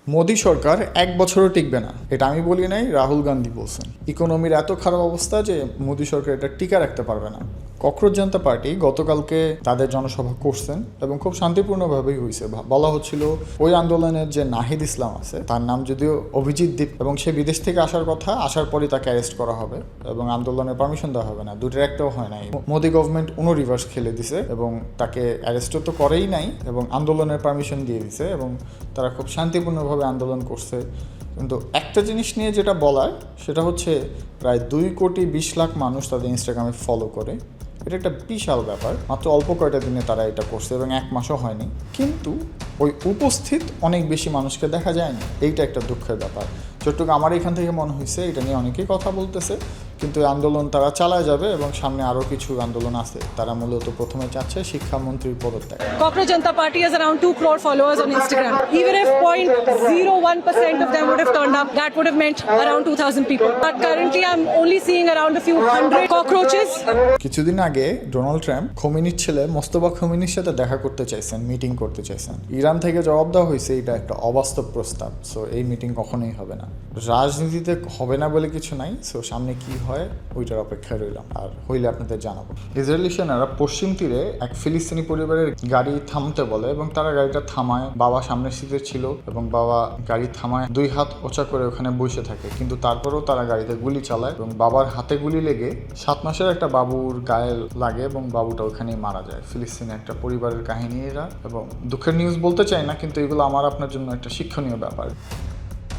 মোদী সরকার 1 বছরও টিকবে না, এটা আমি বলি নাই, রাহুল গান্ধী বলছেন। ইকোনমির এত খারাপ অবস্থা যে মোদী সরকার এটা টিকা রাখতে পারবে না। ককরোচ জনতা পার্টি গতকালকে তাদের জনসভা করছেন এবং খুব শান্তিপূর্ণভাবেই হয়েছে। বলা হচ্ছিল ওই আন্দোলনের যে নাহিদ ইসলাম আছে, তার নাম যদিও অভিজিৎ দীপ, এবং সে বিদেশ থেকে আসার কথা, আসার পরই তাকে অ্যারেস্ট করা হবে এবং আন্দোলনের পারমিশন দেওয়া হবে না। দুটোর একটাও হয় নাই। মোদী গভর্নমেন্ট রিভার্স খেলে দিছে এবং তাকে অ্যারেস্টও তো করেই নাই এবং আন্দোলনের পারমিশন দিয়ে দিছে এবং তারা খুব শান্তিপূর্ণভাবে আন্দোলন করছে। কিন্তু একটা জিনিস নিয়ে যেটা বলার, সেটা হচ্ছে প্রায় 2,20,00,000 মানুষ তাদের ইনস্টাগ্রামে ফলো করে। এটা একটা বিশাল ব্যাপার। মাত্র অল্প কয়টা দিনে তারা এটা করছে এবং 1 মাসও হয়নি, কিন্তু ওই উপস্থিত অনেক বেশি মানুষকে দেখা যায়নি। এইটা একটা দুঃখের ব্যাপার। যতটুকু আমার এখান থেকে মনে হয়েছে, এটা নিয়ে অনেকেই কথা বলতেছে, কিন্তু এই আন্দোলন তারা চালায় যাবে এবং সামনে আরও কিছু আন্দোলন আছে। তারা মূলত প্রথমে চাচ্ছে শিক্ষামন্ত্রীর পদত্যাগ। Cockroach Janta Party has around 2 crore followers on Instagram. Even if 0.01% of them would have turned up, that would have meant around 2,000 people. But currently I'm only seeing around a few hundred cockroaches. কিছুদিন আগে Donald Trump খোমেনির ছেলে মোস্তফা খোমেনির সাথে দেখা করতে চাইছেন, meeting করতে চাইছেন। Iran থেকে জবাব দেওয়া হয়েছে এটা একটা অবাস্তব প্রস্তাব, সো এই মিটিং কখনোই হবে না। রাজনীতিতে হবে না বলে কিছু নাই, সো সামনে কি হয় ওইটার অপেক্ষায় রইলাম, আর হইলে আপনাদের জানাবো। ইসরায়েলি সেনারা পশ্চিম তীরে এক ফিলিস্তিনি পরিবারের গাড়ি থামতে বলে এবং তারা গাড়িটা থামায়। বাবা সামনের সিটে ছিল এবং বাবা গাড়ি থামায় 2 হাত ওচা করে ওখানে বসে থাকে, কিন্তু তারপরেও তারা গাড়িতে গুলি চালায় এবং বাবার হাতে গুলি লেগে 7 মাসের একটা বাবুর গায়ে লাগে এবং বাবুটা ওখানেই মারা যায়। ফিলিস্তিনি একটা পরিবারের কাহিনী এরা, এবং দুঃখের নিউজ বলতে চাই না, কিন্তু এগুলো আমার আপনার জন্য একটা শিক্ষণীয় ব্যাপার।